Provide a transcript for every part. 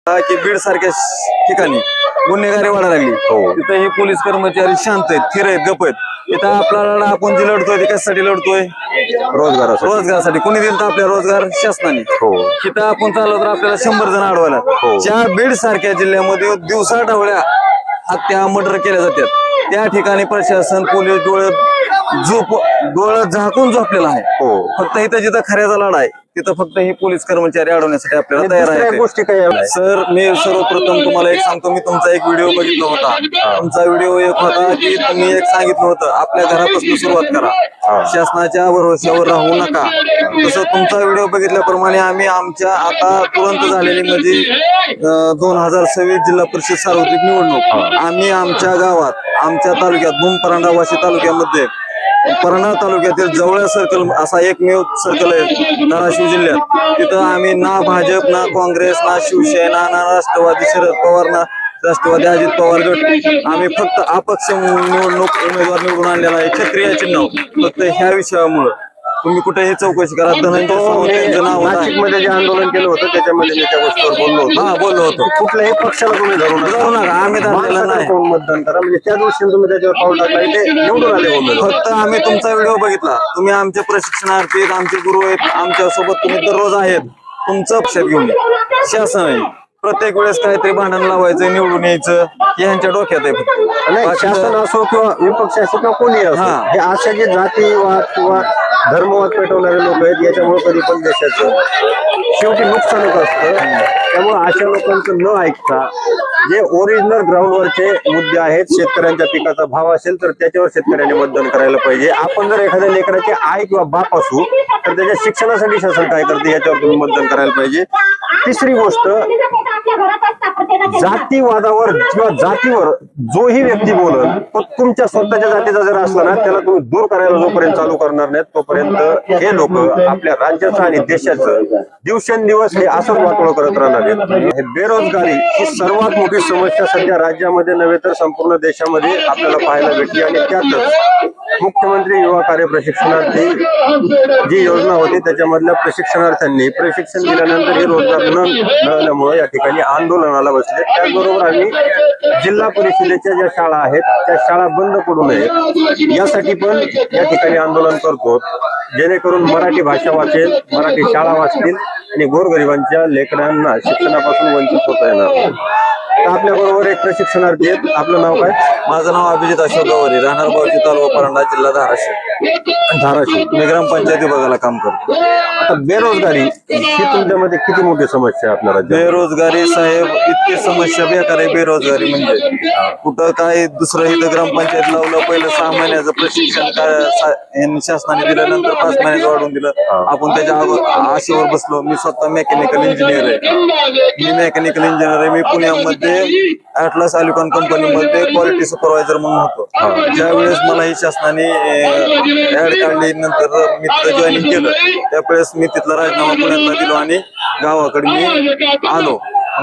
की बीड सारख्या ठिकाणी गुन्हेगारी वाढायला लागली. तिथं हे पोलीस कर्मचारी शांत आहेत, स्थिर आहेत, गप आहेत. तिथं आपल्याला आपण जे लढतोय ते कशासाठी लढतोय? रोजगारासाठी. कोणी दिलं तर आपल्या रोजगार? शासनाने. तिथं आपण चाललो तर आपल्याला 100 जण अडवायला. ज्या बीड सारख्या जिल्ह्यामध्ये दिवसा ढवळ्या हत्या मर्डर केल्या जातात त्या ठिकाणी प्रशासन पोलीस डोळं झाकून झोपलेला आहे. फक्त इथं जिथं खऱ्याचा लढा आहे तिथं फक्त हे पोलीस कर्मचारी अडवण्यासाठी आपल्याला तयार आहे. गोष्टी काय सर, मी सर्वप्रथम तुम्हाला एक सांगतो, मी तुमचा एक व्हिडिओ बघितला होता. तुमचा व्हिडिओ एक होता की तुम्ही एक सांगितलं होतं आपल्या घरापासून सुरुवात करा, शासनाच्या भरोश्यावर राहू नका. तसं तुमचा व्हिडिओ बघितल्याप्रमाणे आम्ही आमच्या आता तुरंत झालेली म्हणजे 2026 जिल्हा परिषद सार्वत्रिक निवडणूक आम्ही आमच्या गावात, आमच्या तालुक्यात भूम परांडा वाशी तालुक्यामध्ये परांडा तालुक्यातील जवळ सर्कल असा एकमेव सर्कल आहे धाराशिव जिल्ह्यात. तिथं आम्ही ना भाजप, ना काँग्रेस, ना शिवसेना, ना राष्ट्रवादी शरद पवार, ना राष्ट्रवादी अजित पवार गट, आम्ही फक्त अपक्ष निवडणूक उमेदवार निवडून आणलेला आहे. क्षत्रिय चिन्ह. फक्त ह्या विषयामुळं तुम्ही कुठेही चौकशी करा. नाशिकमध्ये जे आंदोलन केलं होतं त्याच्यामध्ये मी त्या गोष्टीवर बोललो होतो. बोललो होतो. कुठल्याही पक्षाला तुम्ही धरू नका. आम्ही धरलेला नाही. कोण मतदान करा म्हणजे त्या दृष्टीने तुम्ही त्याच्यावर पाऊल टाकला ते निवडून आले उमेदवार. फक्त आम्ही तुमचा व्हिडिओ बघितला. तुम्ही आमचे प्रशिक्षणार्थी आहेत, आमचे गुरु आहेत, आमच्या सोबत तुम्ही दररोज आहेत. तुमचं लक्षात घेऊन शासन आहे. प्रत्येक वेळेस काहीतरी भांडण लावायचं, निवडून यायचं हे यांच्या डोक्यात आहे. नाही, शासन असो किंवा विपक्ष असो किंवा कोणी असो, हे अशा जे जातीवाद किंवा धर्मवाद पेटवणारे लोक आहेत याच्यामुळे कधी पण देशाचं शेवटी नुकसानच असतं. त्यामुळे अशा लोकांचं न ऐकता जे ओरिजिनल ग्राउंडवरचे मुद्दे आहेत, शेतकऱ्यांच्या पिकाचा भाव असेल तर त्याच्यावर शेतकऱ्यांनी मतदान करायला पाहिजे. आपण जर एखाद्या लेकराचे आई किंवा बाप असू तर त्याच्या शिक्षणासाठी शासन काय करते याच्यावर तुम्ही मतदान करायला पाहिजे. तिसरी गोष्ट, जातीवादावर किंवा जातीवर जोही व्यक्ती बोलल तो तुमच्या स्वतःच्या जातीचा जर असला ना त्याला तुम्ही दूर करायला जोपर्यंत चालू करणार नाहीत तोपर्यंत हे लोक आपल्या राज्याचं आणि देशाचं दिवसेंदिवस हे असंच वाटोळं करत राहणार आहेत. हे बेरोजगारी ही सर्वात मोठी समस्या सध्या राज्यामध्ये नव्हे तर संपूर्ण देशामध्ये आपल्याला पाहायला भेटली. आणि त्यातच मुख्यमंत्री युवा कार्य प्रशिक्षणार्थी जी योजना होती त्याच्यामधल्या प्रशिक्षणार्थ्यांनी प्रशिक्षण दिल्यानंतर हे रोजगार न मिळाल्यामुळे या ठिकाणी आंदोलनाला बसले. त्याचबरोबर आम्ही जिल्हा परिषदेच्या ज्या शाळा आहेत त्या शाळा बंद पडू नये यासाठी पण या ठिकाणी आंदोलन करतो, जेणेकरून मराठी भाषा वाचेल, मराठी शाळा वाचतील आणि गोरगरिबांच्या लेकरांना शिक्षणापासून वंचित होता येणार. आपल्या बरोबर एक प्रशिक्षणार्थी आहेत. आपलं नाव काय? माझं नाव अभिजित अशोक गवारी, राहणार बावची, तालुका परांडा, जिल्हा धाराशिव. मी ग्रामपंचायत विभागाला काम करतो. आता बेरोजगारी ही तुमच्यामध्ये किती मोठी समस्या आहे आपल्या राज्यात? बेरोजगारी साहेब इतकी समस्या बेकार आहे. बेरोजगारी म्हणजे कुठं काय दुसरं इथं ग्रामपंचायत लावलं, पहिलं 6 महिन्याचं प्रशिक्षण शासनाने दिलं, नंतर 5 महिन्याचं वाढवून दिलं. आपण त्याच्या आशेवर बसलो. मी स्वतः मेकॅनिकल इंजिनियर आहे. मी पुण्यामध्ये ॲटलास अॅल्युकॉन कंपनीमध्ये क्वालिटी सुपरवायझर म्हणून होतो. ज्यावेळेस मला ही शासनाने ऍड काढली, नंतर मी तिथं जॉईनिंग केलं, त्यावेळेस मी तिथला राजीनामा पुण्यातला दिलो आणि गावाकडे मी आलो.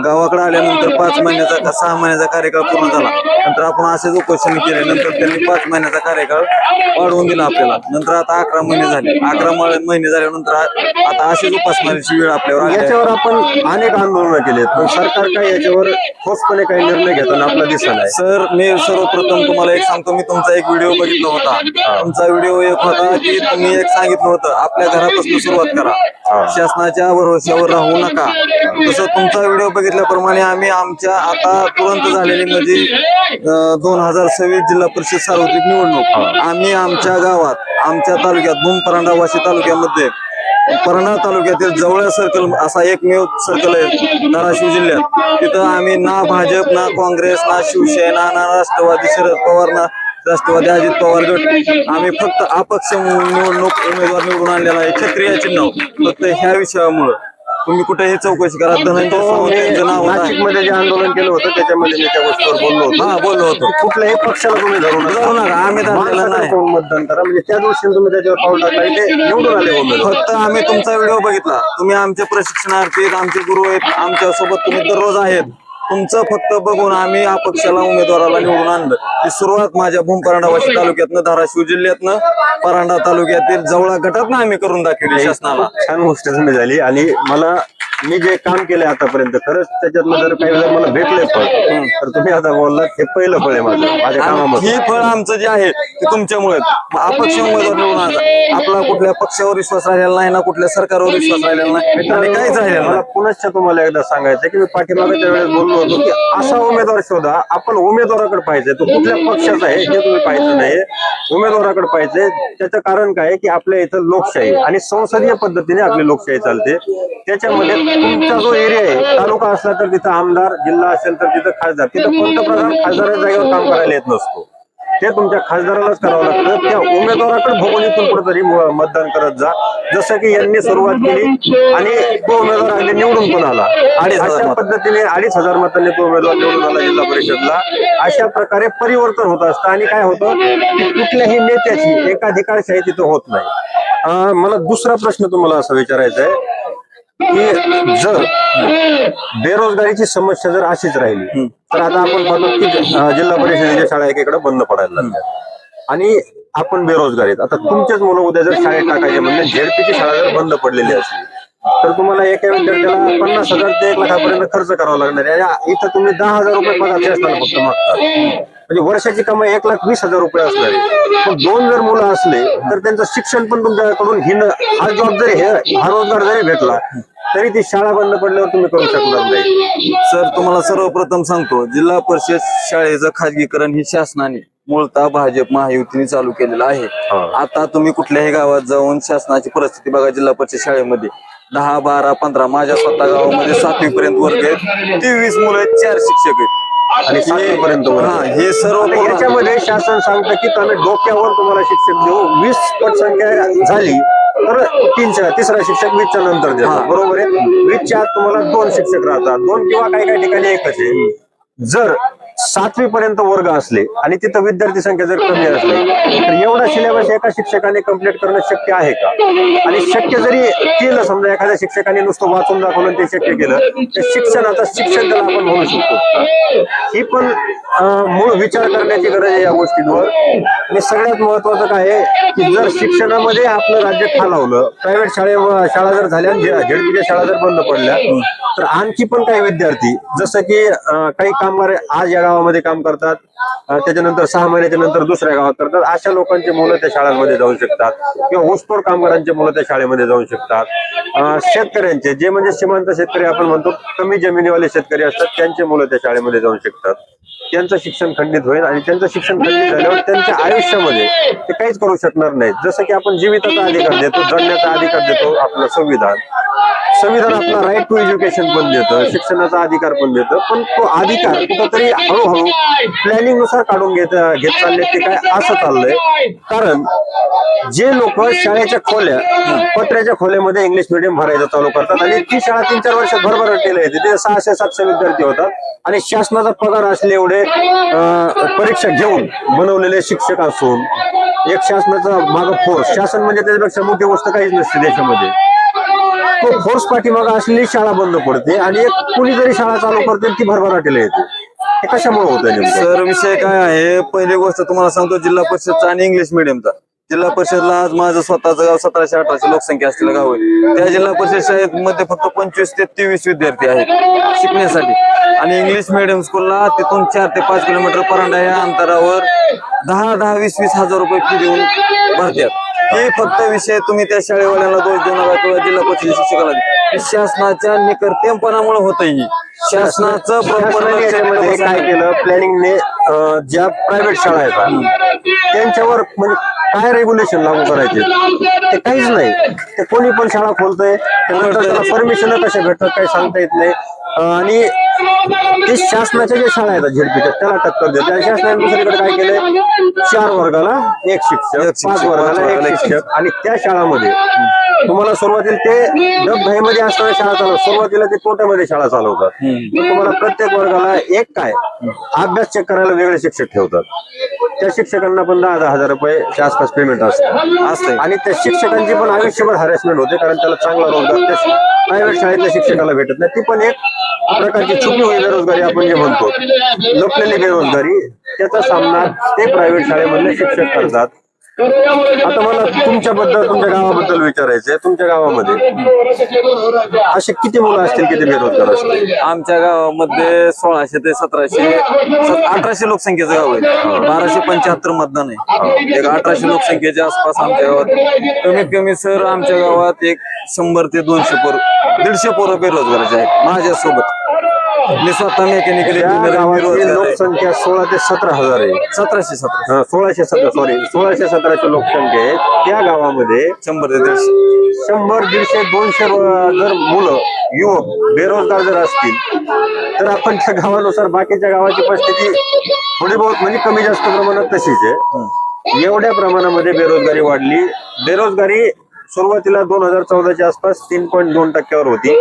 गावाकडे आल्यानंतर 5 महिन्याचा का 6 महिन्याचा कार्यकाळ पूर्ण झाला. नंतर आपण असेच उपोषण केले. नंतर त्यांनी 5 महिन्याचा कार्यकाळ वाढवून दिला आपल्याला. नंतर आता 11 महिने झाले. 11 महिने झाल्यानंतर आता अशीच उपासमारीची वेळ आपल्यावर. याच्यावर आपण अनेक आंदोलनं केली, पण सरकार काय याच्यावर ठोसपणे काही निर्णय घेताना आपला दिसत नाही. सर, मी सर्वप्रथम तुम्हाला एक सांगतो, मी तुमचा एक व्हिडिओ बघितला होता. तुमचा व्हिडिओ एक होता की तुम्ही एक सांगितलं होतं आपल्या घरापासून सुरुवात करा, शासनाच्या भरोश्यावर राहू नका. तसं तुमचा व्हिडिओ बघितल्याप्रमाणे आम्ही आमच्या आता तुरंत झालेली म्हणजे 2026 जिल्हा परिषद सार्वत्रिक निवडणूक आम्ही आमच्या गावात, आमच्या तालुक्यात भूम परांडा वाशी तालुक्यामध्ये परांडा तालुक्यातील जवळ सर्कल असा एकमेव सर्कल आहे धाराशिव जिल्ह्यात. तिथं आम्ही ना भाजप, ना काँग्रेस, ना शिवसेना, ना राष्ट्रवादी शरद पवार, ना राष्ट्रवादी अजित पवार गट, आम्ही फक्त अपक्ष निवडणूक उमेदवार निवडून आणलेला आहे. क्षत्रिय चिन्ह. फक्त ह्या विषयामुळं तुम्ही कुठेही चौकशी करा. नाशिकमध्ये जे आंदोलन केलं होतं त्याच्यामध्ये मी त्या गोष्टीवर बोललो होतो. कुठल्याही पक्षाला तुम्ही धरू नका. आम्ही धरलेला नाही. कोण मतदान करा म्हणजे त्या दृष्टीने तुम्ही त्याच्यावर पाऊल टाकला ते निवडून आले उमेदवार. फक्त आम्ही तुमचा व्हिडिओ बघितला. तुम्ही आमचे प्रशिक्षणार्थी आहेत, आमचे गुरु आहेत, आमच्या सोबत तुम्ही दररोज आहेत. तुमचं फक्त बघून आम्ही अपक्षाला उमेदवाराला निवडून आणलं. ही सुरुवात माझ्या भूम परांडा वाशी तालुक्यातनं, धाराशिव जिल्ह्यातनं, परांडा तालुक्यातील जवळा गटातनं आम्ही करून दाखवली शासनाला. छान गोष्ट तुम्ही झाली. आणि मला मी जे काम केलंय आतापर्यंत खरंच त्याच्यातलं जर काही जर मला भेटलंय फळ तर तुम्ही आता बोललात हे पहिलं फळ आहे माझ्या कामामध्ये. हे फळ आमचं जे आहे ते तुमच्यामुळे अपक्ष उमेदवार निवडून आला. आपला कुठल्या पक्षावर विश्वास राहिलेला नाही ना कुठल्या सरकारवर विश्वास राहिलेला नाही आणि काहीच राहिलेलं मला नाही. पुनश्च तुम्हाला एकदा सांगायचं की मी पाठीमागे त्यावेळेस बोललो होतो की असा उमेदवार शोधा. आपण उमेदवाराकडे पाहिजे तो कुठल्या पक्षाचा आहे हे तुम्ही पाहायचं नाही, उमेदवाराकडे पाहिजे. त्याचं कारण काय की आपल्या इथं लोकशाही आणि संसदीय पद्धतीने आपली लोकशाही चालते. त्याच्यामध्ये तुमचा जो एरिया आहे, तालुका असला तर तिथं आमदार, जिल्हा असेल तर तिथं खासदार, तिथं पंतप्रधान खासदाराच्या जागेवर काम करायला येत नसतो. ते तुमच्या खासदारालाच करावं लागतं. त्या उमेदवाराकडे बघून इथून कुठेतरी मतदान करत जा, जसं की यांनी सुरुवात केली आणि तो उमेदवार अगदी निवडून पण आला. आणि अशा पद्धतीने 2,500 मतांनी तो उमेदवार निवडून आला जिल्हा परिषदला. अशा प्रकारे परिवर्तन होत असतं आणि काय होतं की कुठल्याही नेत्याची एकाधिकारशाही तिथं होत नाही. मला दुसरा प्रश्न तुम्हाला असा विचारायचा आहे की जर बेरोजगारीची समस्या जर अशीच राहिली तर आता आपण पाहतो की जिल्हा परिषदेच्या शाळा एकीकडे बंद पडायला लागतात आणि आपण बेरोजगार आहेत. आता तुमचेच मुलं उद्या जर शाळेत टाकायचे म्हणजे झेडपीची शाळा जर बंद पडलेली असली तर तुम्हाला एका विद्यार्थ्याला 50,000 ते 1,00,000पर्यंत खर्च करावा लागणार आहे. इथं तुम्ही 10,000 रुपये पगार शासनाला फक्त मागतात. म्हणजे वर्षाची कमाई 1,20,000 रुपये असणार आहे. पण 2 जर मुलं असले तर त्यांचं शिक्षण पण तुमच्याकडून घेणं, हा जॉब जरी हा रोजगार जरी भेटला तरी ती शाळा बंद पडल्यावर तुम्ही करू शकणार नाही. सर तुम्हाला सर्वप्रथम सांगतो, जिल्हा परिषद शाळेचं खाजगीकरण ही शासनाने मूळतः भाजप महायुतीने चालू केलेलं आहे. आता तुम्ही कुठल्याही गावात जाऊन शासनाची परिस्थिती बघा. जिल्हा परिषद शाळेमध्ये 10, 12, 15 माझ्या स्वतः गावामध्ये 7वी पर्यंत वर्ग आहेत, 23 मुलं आहेत, 4 शिक्षक आहेत आणि 7वी पर्यंत हे सर्व याच्यामध्ये शासन सांगतं की आम्ही डोक्यावर तुम्हाला शिक्षक देऊ. 20 पटसंख्या झाली तर तिसरा शिक्षक 20च्या नंतर देतात. बरोबर आहे. 20च्या आत तुम्हाला 2 शिक्षक राहतात, 2 किंवा काही ठिकाणी एकच आहे. जर 7वी पर्यंत वर्ग असले आणि तिथं विद्यार्थी संख्या जर कमी असली तर एवढा सिलेबस एका शिक्षकाने कंप्लीट करणं शक्य आहे का? आणि शक्य जरी केलं, समजा एखाद्या शिक्षकाने नुसतं वाचून दाखवलं ते शक्य केलं तर शिक्षणाचा शिक्षण त्याला आपण म्हणू शकतो. ही पण मूळ विचार करण्याची गरज आहे या गोष्टींवर. आणि सगळ्यात महत्वाचं काय आहे की जर शिक्षणामध्ये आपलं राज्य खालावलं, प्रायव्हेट शाळा जर झाल्या, झेडपीच्या शाळा जर बंद पडल्या तर आणखी पण काही विद्यार्थी, जसं की काही कामगार आज या गावामध्ये काम करतात, त्याच्यानंतर 6 महिन्याच्या नंतर दुसऱ्या गावात करतात, अशा लोकांची मुलं त्या शाळांमध्ये जाऊ शकतात किंवा ऊसतोड कामगारांची मुलं त्या शाळेमध्ये जाऊ शकतात. शेतकऱ्यांचे, जे म्हणजे सीमांत शेतकरी आपण म्हणतो, कमी जमिनीवाले शेतकरी असतात, त्यांचे मुलं त्या शाळेमध्ये जाऊ शकतात. त्यांचं शिक्षण खंडित होईल आणि त्यांचं शिक्षण खंडित झाल्यावर त्यांच्या आयुष्यामध्ये ते काहीच करू शकणार नाहीत. जसं की आपण जीविताचा अधिकार देतो, जगण्याचा अधिकार देतो आपलं संविधान आपला राईट टू एज्युकेशन पण देतं, शिक्षणाचा अधिकार पण देतं. पण तो अधिकार कुठंतरी हळूहळू प्लॅनिंग नुसार काढून घेत चालले ते काय असं चाललंय. कारण जे लोक शाळेच्या खोल्या, पत्र्याच्या खोल्यामध्ये इंग्लिश मिडियम भरायचं चालू करतात आणि ती शाळा 3-4 वर्षात भरभराटीला येते, तिथे 600-700 विद्यार्थी होतात आणि शासनाचा पगार असले एवढे परीक्षा घेऊन बनवलेले शिक्षक असून एक शासनाचा मागं फोर्स, शासन म्हणजे त्याच्यापेक्षा मोठी गोष्ट काहीच नसते देशामध्ये, तो फोर्स पाठीमागं असलेली शाळा बंद पडते आणि एक कुणीतरी शाळा चालू करते ती भरभराटीला येते. हे कशामुळे होत आहे? सर विषय काय आहे, पहिली गोष्ट तुम्हाला सांगतो, जिल्हा परिषदचा आणि इंग्लिश मिडियमचा. जिल्हा परिषदला आज माझं स्वतःचं गाव 1700-1800 लोकसंख्या असलेलं गाव आहे. त्या जिल्हा परिषद शाळेमध्ये फक्त 25 ते 23 विद्यार्थी आहेत शिकण्यासाठी आणि इंग्लिश मिडियम स्कूलला तिथून 4 ते 5 किलोमीटर परांडा या अंतरावर 10-20 हजार रुपये फी देऊन भरतात. हे फक्त विषय तुम्ही त्या शाळेवाल्यांना दोष देऊ नका किंवा जिल्हा परिषद शिक्षकाला, शासनाच्या निकर्तेपणामुळे होतही. शासनाचं याच्यामध्ये काय केलं प्लॅनिंगने, ज्या प्रायव्हेट शाळा आहेत त्यांच्यावर म्हणजे काय रेग्युलेशन लागू करायचे ते काहीच नाही. ते कोणी पण शाळा खोलतंय, त्याला परमिशन कशा भेटतात काही सांगता येत नाही. आणि ते शासनाच्या ज्या शाळा आहेत झेडपीच्या त्याला टक्कर देते. आणि शासनाने दुसरीकडे काय केलंय, 4 वर्गाला 1 शिक्षक, 5 वर्गाला 1 शिक्षक. आणि त्या शाळामध्ये तुम्हाला सुरुवातीला ते डबघाईमध्ये असताना शाळा चालवतात, सुरुवातीला ते तोट्यामध्ये शाळा चालवतात. तुम्हाला प्रत्येक वर्गाला एक काय अभ्यास चेक करायला वेगळे शिक्षक ठेवतात. त्या शिक्षकांना पण 10-10 हजार रुपये आसपास पेमेंट असतं आणि त्या शिक्षकांची पण आयुष्यभर हॅरेसमेंट होते, कारण त्याला चांगला रोजगार त्या प्रायव्हेट शाळेतल्या शिक्षकाला भेटत नाही. ती पण एक प्रकारची छुपी होई बेरोजगारी आपण जे म्हणतो, लपलेली बेरोजगारी, त्याचा सामना ते प्रायव्हेट शाळेमधले शिक्षक करतात. आता मला तुमच्याबद्दल, तुमच्या गावाबद्दल विचारायचंय. तुमच्या गावामध्ये असे किती मुलं असतील, किती बेरोजगार असतील? आमच्या गावामध्ये 1600 ते 1800 लोकसंख्येचं गाव आहे. 1275 मतदान आहे. एक 1800 लोकसंख्येच्या आसपास आमच्या गावात कमीत कमी सर आमच्या गावात एक 100 ते 200 पोरं, 150 पोरं बेरोजगाराचे आहेत माझ्यासोबत. मी स्वतः मेकॅनिकल त्या इंजिनियर गावाची बेरोजगार आहे. लोकसंख्या 16 ते 17,000 आहे. 1717 1617 लोकसंख्या आहे. त्या गावामध्ये 100 ते 150. 100, 150, 200 जर मुलं, युवक बेरोजगार जर असतील तर आपण त्या गावानुसार बाकीच्या गावाची परिस्थिती थोडी बहुत म्हणजे कमी जास्त प्रमाणात तशीच आहे. एवढ्या प्रमाणामध्ये बेरोजगारी वाढली. बेरोजगारी सुरुवातीला 2014च्या आसपास 3.2% होती.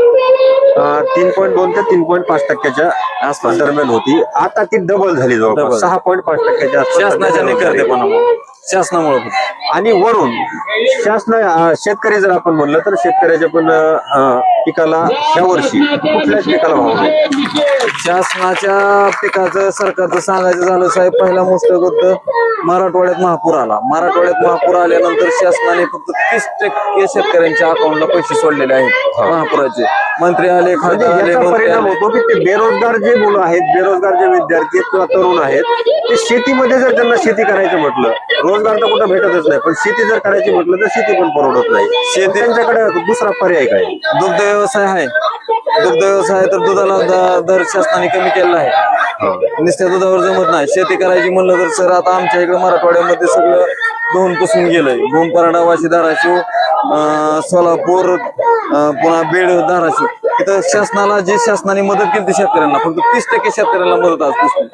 3.2 ते 3.5% आसपास दरम्यान होती. आता ती डबल झाली, जवळपास 6.5% शासनाच्या निकर्तेपणामुळे, शासनामुळे. आणि वरून शेतकरी जर आपण म्हणलं तर शेतकऱ्याच्या पण पिकाला ह्या वर्षी कुठल्याच पिकाला भाव नाही. शासनाच्या पिकाचं सरकारचं सांगायचं झालं साहेब, पहिला मोस्ट गोष्ट मराठवाड्यात महापूर आला. मराठवाड्यात महापूर आल्यानंतर शासनाने फक्त 30% शेतकऱ्यांच्या अकाउंटला पैसे सोडलेले आहेत महापुराचे. मंत्री आले, म्हणजे खासदार आले, याचा मंत्री परिणाम आले. होतो की ते बेरोजगार जे मुलं आहेत, बेरोजगार जे विद्यार्थी किंवा तरुण आहेत, ते शेतीमध्ये जर त्यांना शेती करायचं म्हटलं, रोजगार तर कुठं भेटतच नाही, पण शेती जर करायची म्हटलं तर शेती पण परवडत नाही. शेती त्यांच्याकडे दुसरा पर्याय काय? दुग्ध व्यवसाय आहे. दुग्ध व्यवसाय तर दुधाला दर शासनाने कमी केलेला आहे. नुसत्या दुधावर जमत नाही. शेती करायची म्हणलं तर सर आता आमच्या इकडे मराठवाड्यामध्ये सगळं धुवून पुसून गेलंय. भूमपराडा, वाशी, धाराशिव, सोलापूर, पुन्हा बीड, धाराशिव, इथं शासनाला जी शासनाने मदत केली शेतकऱ्यांना, फक्त 30% शेतकऱ्यांना मदत आज पुसली.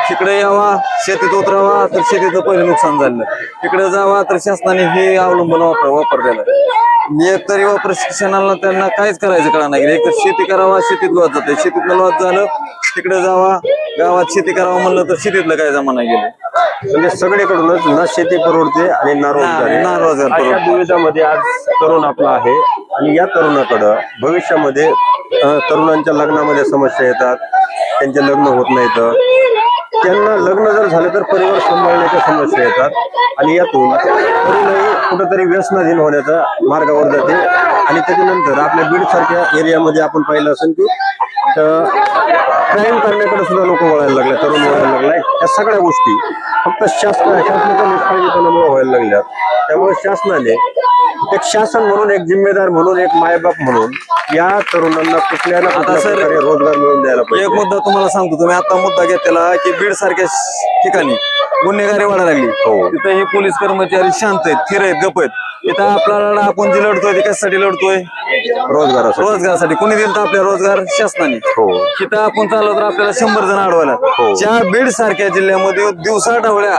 तिकडे यावा, शेतीत उतरावा तर शेतीचं पहिलं नुकसान झालं. तिकडे जावा तर शासनाने हे अवलंबन वापरलेलं. एक तरी प्रशिक्षणाला त्यांना काहीच करायचं कळा नाही. एक तर शेती करावा, शेतीत लॉस जाते, शेतीतलं लॉस झालं, तिकडे जावा, गावात शेती करावं म्हणलं तर शेतीतलं काय जमा नाही गेलं. म्हणजे सगळीकडूनच ना शेती परवडते आणि ना रोजगार. ना रोजगार अशा परवडते. दुविधामध्ये आज तरुण आपला आहे. आणि या तरुणाकडं भविष्यामध्ये तरुणांच्या लग्नामध्ये समस्या येतात, त्यांचे लग्न होत नाहीत. त्यांना लग्न जर झालं तर परिवार सांभाळण्याच्या समस्या येतात. आणि यातून तरुणही कुठेतरी व्यसनाधीन होण्याच्या मार्गावर जाते. आणि त्याच्यानंतर आपल्या बीड सारख्या एरियामध्ये आपण पाहिलं असेल की क्राईम करण्याकडे सुद्धा लोक वळायला लागले, तरुण वळायला लागलाय. या सगळ्या गोष्टी फक्त शासनाच्या निष्काळजीपणामुळे व्हायला लागल्यात. त्यामुळे शासनाने एक शासन म्हणून, एक जिम्मेदार म्हणून, एक मायबाप म्हणून या तरुणांना कुठल्या ना कुठल्या प्रकारे रोजगार मिळवून द्यायला पाहिजे. एक मुद्दा तुम्हाला सांगतो, तुम्ही आता मुद्दा घेतलेला की बीड सारख्या ठिकाणी गुन्हेगारी वाढायला लागली. तिथे हे पोलीस कर्मचारी शांत आहेत, स्थिर आहेत, गप आहेत. इथं आपला लढा आपण जे लढतोय ते कशासाठी लढतोय? रोजगारासाठी. कोणी दिलं तर आपल्या रोजगार? शासनाने. तिथं आपण चाललो तर आपल्याला 100 जण अडवायला. ज्या बीड सारख्या जिल्ह्यामध्ये दिवसा ढवळ्या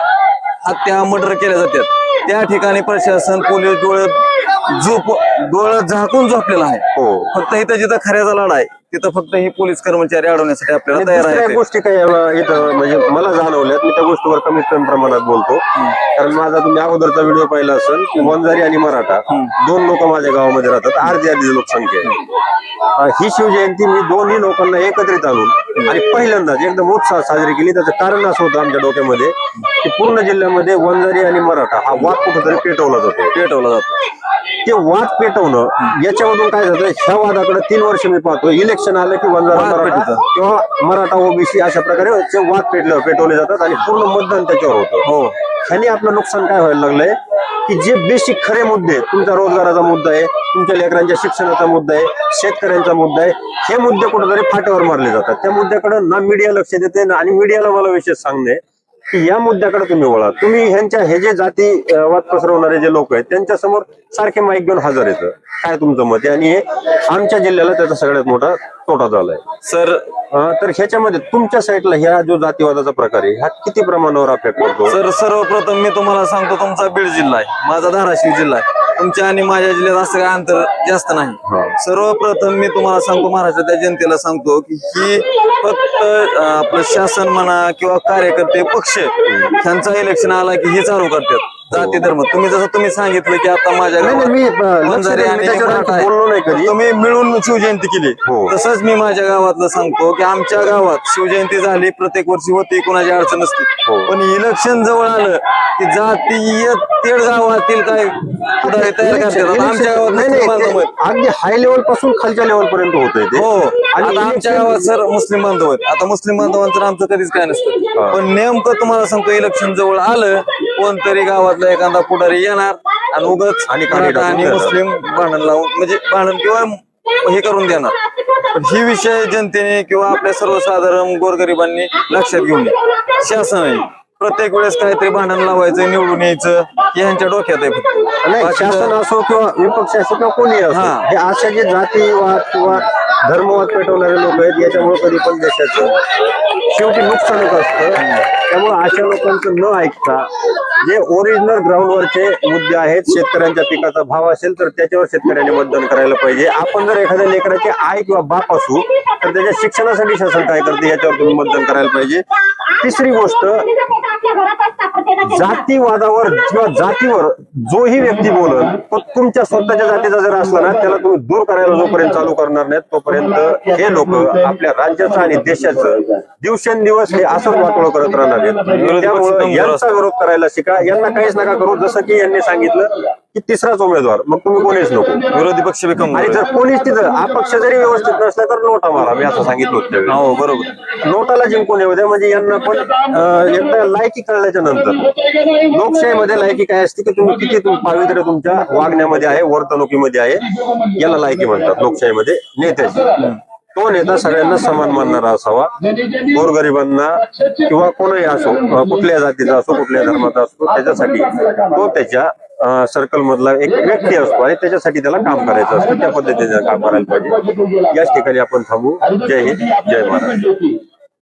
हत्या, मर्डर केल्या जातात, त्या ठिकाणी प्रशासन, पोलीस डोळं झाकून झोपलेला आहे. फक्त इथं जिथं खऱ्याचा लढा आहे तिथं फक्त हे पोलीस कर्मचारी अडवण्यासाठी आपल्याला तयार आहे. गोष्टी काही इथं म्हणजे मला जाणवल्यात. मी त्या गोष्टीवर कमीत कमी प्रमाणात बोलतो, कारण माझा तुम्ही अगोदरचा व्हिडिओ पाहिला असेल की वंजारी आणि मराठा 2 लोक माझ्या गावामध्ये राहतात. अर्धी लोकसंख्या आहे. ही शिवजयंती मी दोन्ही लोकांना एकत्रित आणून आणि पहिल्यांदाच एकदम उत्साह साजरी केली. त्याचं कारण असं होतं आमच्या डोक्यामध्ये की पूर्ण जिल्ह्यामध्ये वंजारी आणि मराठा हा वाद कुठेतरी पेटवला जातो. ते वाद पेटवणं याच्यामधून काय झालं, ह्या वादाकडे 3 वर्ष मी पाहतो. इलेक्शन आलं की वंजारा किंवा मराठा ओबीसी अशा प्रकारे वाद पेटवले जातात आणि पूर्ण मतदान त्याच्यावर होतं. ह्याने आपलं नुकसान काय व्हायला लागलंय की जे बेसिक खरे मुद्दे, तुमचा रोजगाराचा मुद्दा आहे, तुमच्या लेकरांच्या शिक्षणाचा मुद्दा आहे, शेतकऱ्यांचा मुद्दा आहे, हे मुद्दे कुठेतरी फाट्यावर मारले जातात. त्या मुद्द्याकडे ना मीडिया लक्ष देते आणि मीडियाला मला विशेष सांगणे की या मुद्द्याकडे तुम्ही वळा. तुम्ही ह्यांच्या हे जे जाती वाद पसरवणारे जे लोक आहेत त्यांच्या समोर सारखे माईक घेऊन हजर येतं. काय तुमचं मत आहे? आणि हे आमच्या जिल्ह्याला त्याचा सगळ्यात मोठा तोटा झालाय सर. तर ह्याच्यामध्ये तुमच्या साईडला ह्या जो जातीवादाचा प्रकार आहे हा किती प्रमाणावर अफेक्ट करतो? सर, सर्वप्रथम मी तुम्हाला सांगतो, तुमचा बीड जिल्हा आहे, माझा धाराशिव जिल्हा आहे. तुमच्या आणि माझ्या जिल्ह्यात असं काय अंतर जास्त नाही. सर्वप्रथम मी तुम्हाला सांगतो, महाराष्ट्राच्या जनतेला सांगतो की ही फक्त आपलं शासन म्हणा किंवा कार्यकर्ते पक्ष ह्यांचा इलेक्शन आला की हे चालू करतात. जाती धर्म तुम्ही जसं तुम्ही सांगितलं की आता माझ्या नाही, गावात मी वंजारी आणि त्याच्यावर मराठा आहे. बोललो नाही कधी. तुम्ही मिळून शिवजयंती केली हो. तसंच मी माझ्या गावातलं सांगतो की आमच्या गावात शिवजयंती झाली प्रत्येक वर्षी होती कोणाची अडचण नसते हो. पण इलेक्शन जवळ आलं की जातीय तेढ गावातील काय पुढारी तयार करतात आता आमच्या गावात नाही, मुस्लिम नाही, बांधव ते आहेत. अगदी हाय लेवल पासून खालच्या लेवल पर्यंत होतंय ते. हो आणि आता आमच्या गावात सर मुस्लिम बांधव आहेत आता मुस्लिम बांधवांचं आमचं कधीच काय नसतं पण नेमकं तुम्हाला सांगतो इलेक्शन जवळ आलं कोणतरी गावातला एखादा पुढारी येणार आणि उगाच आणि मराठा आणि मुस्लिम भांडण लावून म्हणजे भांडण किंवा हे करून देणार पण ही विषय जनतेने किंवा आपल्या सर्वसाधारण गोरगरिबांनी लक्षात घेऊन नये शासनाने प्रत्येक वेळेस काहीतरी भांडण लावायचं निवडून यायचं हे यांच्या डोक्यात आहे फक्त. नाही, बाकीचं- शासन असो किंवा विपक्ष असो किंवा कोणी असो हा. हे असे जे जातीवाद किंवा धर्मवाद पेटवणारे लोक आहेत याच्यामुळे कधी पण देशाचं शेवटी नुकसानच असतं. त्यामुळे अशा लोकांचं न ऐकता जे ओरिजिनल ग्राउंडवरचे मुद्दे आहेत शेतकऱ्यांच्या पिकाचा भाव असेल तर त्याच्यावर शेतकऱ्यांनी मतदान करायला पाहिजे. आपण जर एखाद्या लेकराचे आई किंवा बाप असू तर त्याच्या शिक्षणासाठी शासन काय करते याच्यावर तुम्ही मतदान करायला पाहिजे. तिसरी गोष्ट जातीवादावर किंवा जातीवर जोही व्यक्ती बोलल तो तुमच्या स्वतःच्या जातीचा जर असला ना त्याला तुम्ही दूर करायला जोपर्यंत चालू करणार नाहीत तोपर्यंत हे लोक आपल्या राज्याचं आणि देशाचं दिवसेंदिवस हे असंच वाटोळं करत राहणार आहेत. त्यामुळे यांचा विरोध करायला शिका. यांना काहीच नका करू. जसं की यांनी सांगितलं की तिसराच उमेदवार मग तुम्ही कोणीच नको विरोधी पक्ष बिकम आणि जर कोणीच तिथं अपक्ष जरी व्यवस्थित नसला तर नोटा मारा. मी असं सांगितलं होतं त्यावेळी. हो बरोबर नोटाला जिंकून येऊ द्या म्हणजे यांना पण एकदा लायकी कळल्याच्या नंतर लोकशाहीमध्ये लायकी काय असते की तुम्ही किती पावित्र्य तुमच्या वागण्यामध्ये आहे वर्तणुकीमध्ये आहे याला लायकी म्हणतात लोकशाहीमध्ये नेत्याची. तो नेता सगळ्यांना समान मानणारा असावा. गोरगरिबांना किंवा कोणीही असो कुठल्या जातीचा असो कुठल्या धर्माचा असो त्याच्यासाठी तो त्याच्या सर्कल मधला एक व्यक्ती असतो आणि त्याच्यासाठी त्याला काम करायचं असतं त्या पद्धतीने काम करायला पाहिजे. याच ठिकाणी आपण थांबू. जय हिंद जय महाराष्ट्र.